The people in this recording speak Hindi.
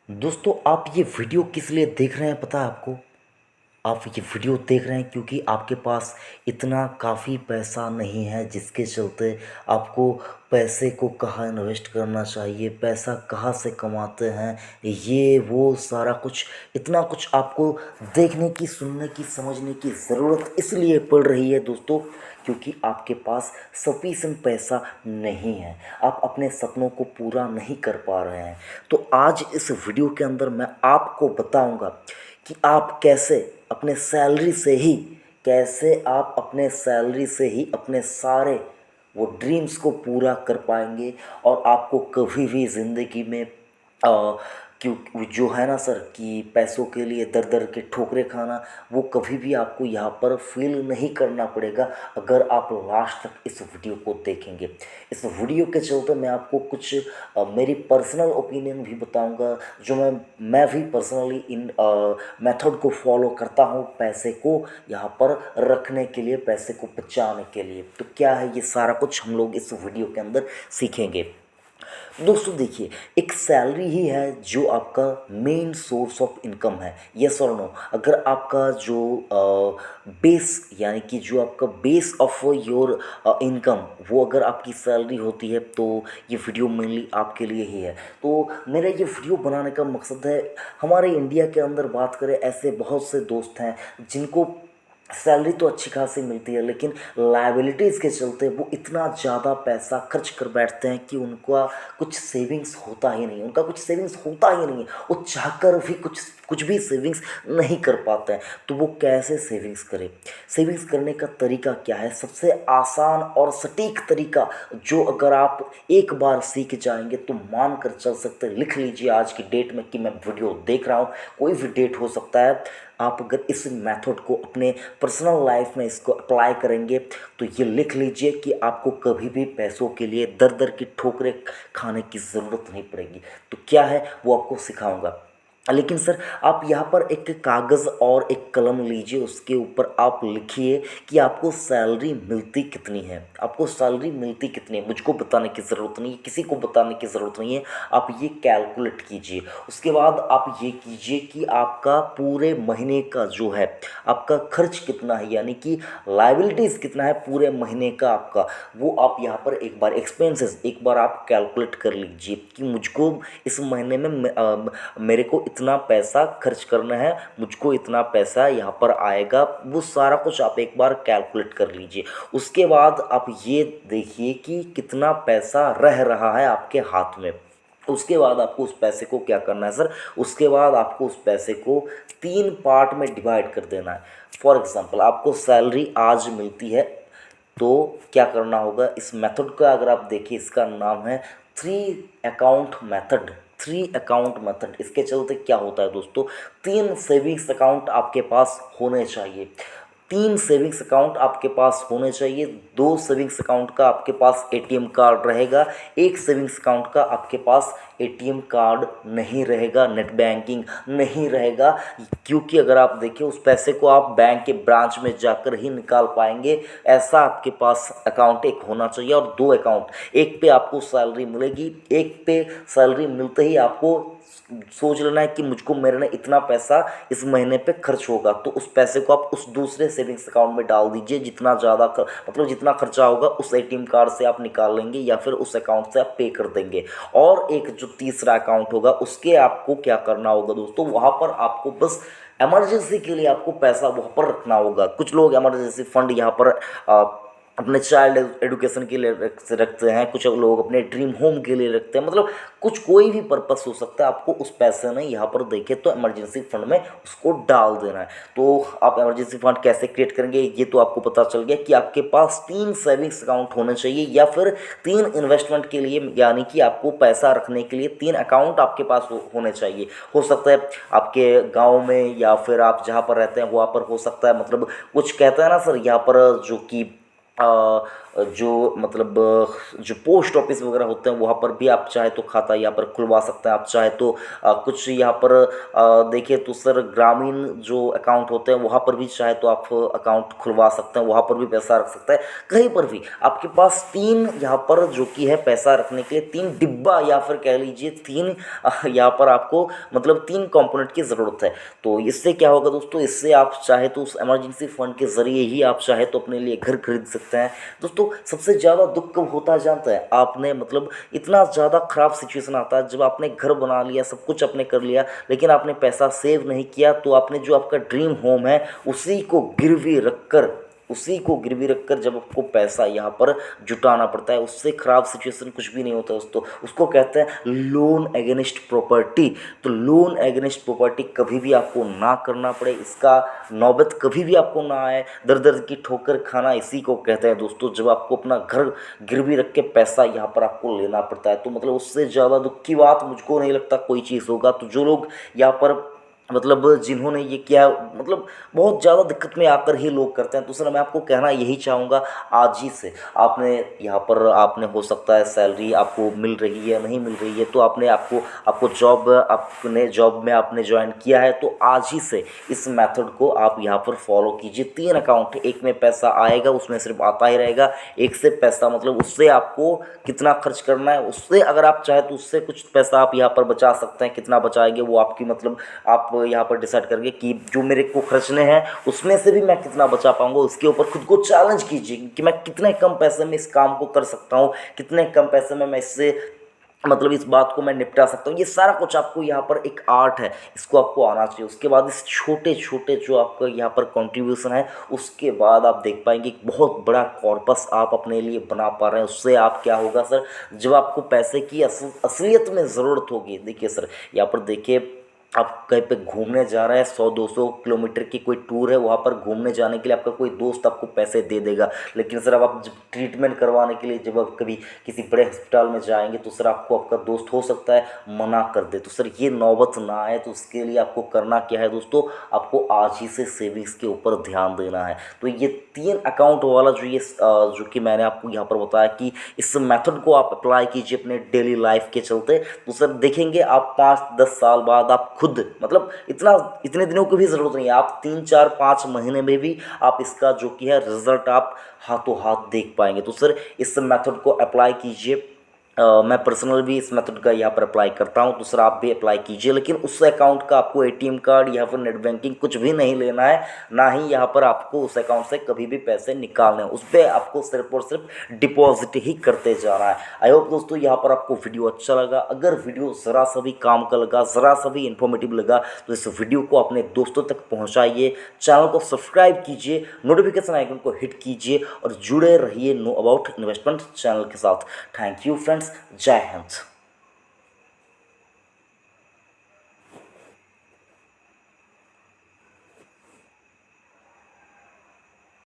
दोस्तों, आप ये वीडियो किस लिए देख रहे हैं पता है आपको? आप ये वीडियो देख रहे हैं क्योंकि आपके पास इतना काफ़ी पैसा नहीं है जिसके चलते आपको पैसे को कहाँ इन्वेस्ट करना चाहिए, पैसा कहाँ से कमाते हैं, ये वो सारा कुछ इतना कुछ आपको देखने की, सुनने की, समझने की ज़रूरत इसलिए पड़ रही है दोस्तों, क्योंकि आपके पास सफिशिएंट पैसा नहीं है। आप अपने सपनों को पूरा नहीं कर पा रहे हैं। तो आज इस वीडियो के अंदर मैं आपको बताऊंगा कि आप कैसे आप अपने सैलरी से ही अपने सारे वो ड्रीम्स को पूरा कर पाएंगे और आपको कभी भी ज़िंदगी में क्यों जो है ना सर कि पैसों के लिए दर दर के ठोकरे खाना, वो कभी भी आपको यहाँ पर फील नहीं करना पड़ेगा अगर आप लास्ट तक इस वीडियो को देखेंगे। इस वीडियो के चलते मैं आपको कुछ मेरी पर्सनल ओपिनियन भी बताऊंगा, जो मैं भी पर्सनली इन मेथड को फॉलो करता हूँ पैसे को यहाँ पर रखने के लिए, पैसे को बचाने के लिए। तो क्या है ये सारा कुछ हम लोग इस वीडियो के अंदर सीखेंगे। दोस्तों देखिए, एक सैलरी ही है जो आपका मेन सोर्स ऑफ इनकम है। यस और नो? अगर आपका जो बेस यानी कि जो आपका बेस ऑफ योर इनकम वो अगर आपकी सैलरी होती है तो ये वीडियो मेनली आपके लिए ही है। तो मेरा ये वीडियो बनाने का मकसद है, हमारे इंडिया के अंदर बात करें, ऐसे बहुत से दोस्त हैं जिनको सैलरी तो अच्छी खासी मिलती है लेकिन लायबिलिटीज़ के चलते वो इतना ज़्यादा पैसा खर्च कर बैठते हैं कि उनका कुछ सेविंग्स होता ही नहीं है, उनका कुछ सेविंग्स होता ही नहीं है। वो चाहकर भी कुछ कुछ भी सेविंग्स नहीं कर पाते हैं। तो वो कैसे सेविंग्स करें? सेविंग्स करने का तरीका क्या है? सबसे आसान और सटीक तरीका जो अगर आप एक बार सीख जाएंगे तो मान कर चल सकते हैं, लिख लीजिए आज की डेट में कि मैं वीडियो देख रहा हूँ, कोई भी डेट हो सकता है। आप अगर इस मेथड को अपने पर्सनल लाइफ में इसको अप्लाई करेंगे तो ये लिख लीजिए कि आपको कभी भी पैसों के लिए दर दर की ठोकरें खाने की ज़रूरत नहीं पड़ेगी। तो क्या है वो आपको सिखाऊंगा। लेकिन सर आप यहाँ पर एक कागज़ और एक कलम लीजिए, उसके ऊपर आप लिखिए कि आपको सैलरी मिलती कितनी है, आपको सैलरी मिलती कितनी है। मुझको बताने की ज़रूरत नहीं है, किसी को बताने की ज़रूरत नहीं है, आप ये कैलकुलेट कीजिए। उसके बाद आप ये कीजिए कि आपका पूरे महीने का जो है आपका खर्च कितना है, यानी कि लाइबिलिटीज़ कितना है पूरे महीने का आपका, वो आप यहाँ पर एक बार एक्सपेंसेस एक बार आप कैलकुलेट कर लीजिए कि मुझको इस महीने में मेरे को इतना पैसा खर्च करना है, मुझको इतना पैसा यहाँ पर आएगा। वो सारा कुछ आप एक बार कैलकुलेट कर लीजिए। उसके बाद आप ये देखिए कि कितना पैसा रह रहा है आपके हाथ में। उसके बाद आपको उस पैसे को क्या करना है सर? उसके बाद आपको उस पैसे को 3 पार्ट में डिवाइड कर देना है। फॉर एग्ज़ाम्पल आपको सैलरी आज मिलती है तो क्या करना होगा, इस मेथड का अगर आप देखिए, इसका नाम है 3 अकाउंट मेथड। 3 अकाउंट मेथड, इसके चलते क्या होता है दोस्तों, 3 सेविंग्स अकाउंट आपके पास होने चाहिए। 3 सेविंग्स अकाउंट आपके पास होने चाहिए। 2 सेविंग्स अकाउंट का आपके पास एटीएम कार्ड रहेगा, एक सेविंग्स अकाउंट का आपके पास एटीएम कार्ड नहीं रहेगा, नेट बैंकिंग नहीं रहेगा। क्योंकि अगर आप देखिए उस पैसे को आप बैंक के ब्रांच में जाकर ही निकाल पाएंगे। ऐसा आपके पास अकाउंट एक होना चाहिए। और 2 अकाउंट, एक पे आपको सैलरी मिलेगी, एक पे सैलरी मिलते ही आपको सोच लेना है कि मुझको मेरे ने इतना पैसा इस महीने पे खर्च होगा, तो उस पैसे को आप उस दूसरे सेविंग्स अकाउंट में डाल दीजिए। जितना ज़्यादा मतलब जितना खर्चा होगा उस एटीएम कार्ड से आप निकाल लेंगे या फिर उस अकाउंट से आप पे कर देंगे। और एक जो तीसरा अकाउंट होगा उसके आपको क्या करना होगा दोस्तों, वहाँ पर आपको बस इमरजेंसी के लिए आपको पैसा वहाँ पर रखना होगा। कुछ लोग इमरजेंसी फंड यहाँ पर अपने चाइल्ड एजुकेशन के लिए रखते हैं, कुछ लोग अपने ड्रीम होम के लिए रखते हैं, मतलब कुछ कोई भी पर्पस हो सकता है। आपको उस पैसे में यहाँ पर देखिए तो इमरजेंसी फंड में उसको डाल देना है। तो आप इमरजेंसी फंड कैसे क्रिएट करेंगे ये तो आपको पता चल गया कि आपके पास 3 सेविंग्स अकाउंट होने चाहिए या फिर 3 इन्वेस्टमेंट के लिए, यानी कि आपको पैसा रखने के लिए 3 अकाउंट आपके पास होने चाहिए। हो सकता है आपके गाँव में या फिर आप जहाँ पर रहते हैं वहाँ पर हो सकता है, मतलब कुछ कहते हैं ना सर यहाँ पर जो कि जो मतलब जो पोस्ट ऑफिस वगैरह होते हैं वहाँ पर भी आप चाहे तो खाता यहाँ पर खुलवा सकते हैं। आप चाहे तो कुछ यहाँ पर देखिए तो सर ग्रामीण जो अकाउंट होते हैं वहाँ पर भी चाहे तो आप अकाउंट खुलवा सकते हैं, वहाँ पर भी पैसा रख सकते हैं। कहीं पर भी आपके पास 3 यहाँ पर जो कि है पैसा रखने के लिए 3 डिब्बा या फिर कह लीजिए 3 यहाँ पर आपको मतलब 3 कंपोनेंट की ज़रूरत है। तो इससे क्या होगा दोस्तों, इससे आप चाहे तो उस इमरजेंसी फंड के ज़रिए ही आप चाहे तो अपने लिए घर खरीद सकते हैं। दोस्तों सबसे ज़्यादा दुख कब होता है जानते हैं आपने, मतलब इतना ज़्यादा ख़राब सिचुएशन आता है जब आपने घर बना लिया, सब कुछ आपने कर लिया, लेकिन आपने पैसा सेव नहीं किया, तो आपने जो आपका ड्रीम होम है उसी को गिरवी रखकर जब आपको पैसा यहाँ पर जुटाना पड़ता है, उससे ख़राब सिचुएशन कुछ भी नहीं होता दोस्तों। उसको कहते हैं लोन अगेंस्ट प्रॉपर्टी। तो लोन अगेंस्ट प्रॉपर्टी कभी भी आपको ना करना पड़े, इसका नौबत कभी भी आपको ना आए, दर दर की ठोकर खाना इसी को कहते हैं दोस्तों, जब आपको अपना घर गिरवी रख के पैसा यहाँ पर आपको लेना पड़ता है। तो मतलब उससे ज़्यादा दुख की बात मुझको नहीं लगता कोई चीज़ होगा। तो जो लोग यहाँ पर मतलब जिन्होंने ये किया, मतलब बहुत ज़्यादा दिक्कत में आकर ही लोग करते हैं। तो सर मैं आपको कहना यही चाहूँगा, आज ही से आपने यहाँ पर आपने हो सकता है सैलरी आपको मिल रही है नहीं मिल रही है, तो आपने आपको जॉब में आपने ज्वाइन किया है, तो आज ही से इस मेथड को आप यहाँ पर फॉलो कीजिए। 3 अकाउंट, एक में पैसा आएगा उसमें सिर्फ आता ही रहेगा, एक से पैसा मतलब उससे आपको कितना खर्च करना है, उससे अगर आप चाहे तो उससे कुछ पैसा आप यहाँ पर बचा सकते हैं। कितना बचाएंगे वो आपकी मतलब आप यहाँ पर डिसाइड करेंगे कि जो मेरे को खर्चने हैं उसमें से भी मैं कितना बचा पाऊंगा। उसके ऊपर खुद को चैलेंज कीजिए कि मैं कितने कम पैसे में इस काम को कर सकता हूँ, कितने कम पैसे में मैं इससे मतलब इस बात को मैं निपटा सकता हूँ। ये सारा कुछ आपको यहाँ पर एक आर्ट है, इसको आपको आना चाहिए। उसके बाद इस छोटे छोटे जो आपका यहाँ पर कंट्रीब्यूशन है, उसके बाद आप देख पाएंगे एक बहुत बड़ा कॉर्पस आप अपने लिए बना पा रहे हैं। उससे आप क्या होगा सर, जब आपको पैसे की असलियत में ज़रूरत होगी, देखिए सर यहाँ पर देखिए आप कहीं पे घूमने जा रहे हैं, 100-200 किलोमीटर की कोई टूर है, वहाँ पर घूमने जाने के लिए आपका कोई दोस्त आपको पैसे दे देगा। लेकिन सर अब आप जब ट्रीटमेंट करवाने के लिए जब आप कभी किसी बड़े अस्पताल में जाएंगे तो सर आपको आपका दोस्त हो सकता है मना कर दे। तो सर ये नौबत ना आए, तो उसके लिए आपको करना क्या है दोस्तों, आपको आज ही से सेविंग्स के ऊपर ध्यान देना है। तो ये 3 अकाउंट वाला जो कि मैंने आपको यहाँ पर बताया कि इस मेथड को आप अप्लाई कीजिए अपने डेली लाइफ के चलते, तो सर देखेंगे आप 5-10 साल बाद आप खुद मतलब इतने दिनों की भी ज़रूरत नहीं है, आप 3-4-5 महीने में भी आप इसका जो कि है रिजल्ट आप हाथों हाथ देख पाएंगे। तो सर इस मेथड को अप्लाई कीजिए। मैं पर्सनल भी इस मेथड का यहाँ पर अप्लाई करता हूँ, तो सर आप भी अप्लाई कीजिए। लेकिन उस अकाउंट का आपको एटीएम कार्ड या फिर नेट बैंकिंग कुछ भी नहीं लेना है, ना ही यहाँ पर आपको उस अकाउंट से कभी भी पैसे निकालने हैं। उस पर आपको सिर्फ और सिर्फ डिपॉजिट ही करते जाना है। आई होप दोस्तों यहाँ पर आपको वीडियो अच्छा लगा। अगर वीडियो ज़रा सा भी काम का लगा, ज़रा सा भी इन्फॉर्मेटिव लगा, तो इस वीडियो को अपने दोस्तों तक पहुँचाइए, चैनल को सब्सक्राइब कीजिए, नोटिफिकेशन आइकन को हिट कीजिए और जुड़े रहिए नो अबाउट इन्वेस्टमेंट चैनल के साथ। थैंक यू फ्रेंड्स, जय हिंद।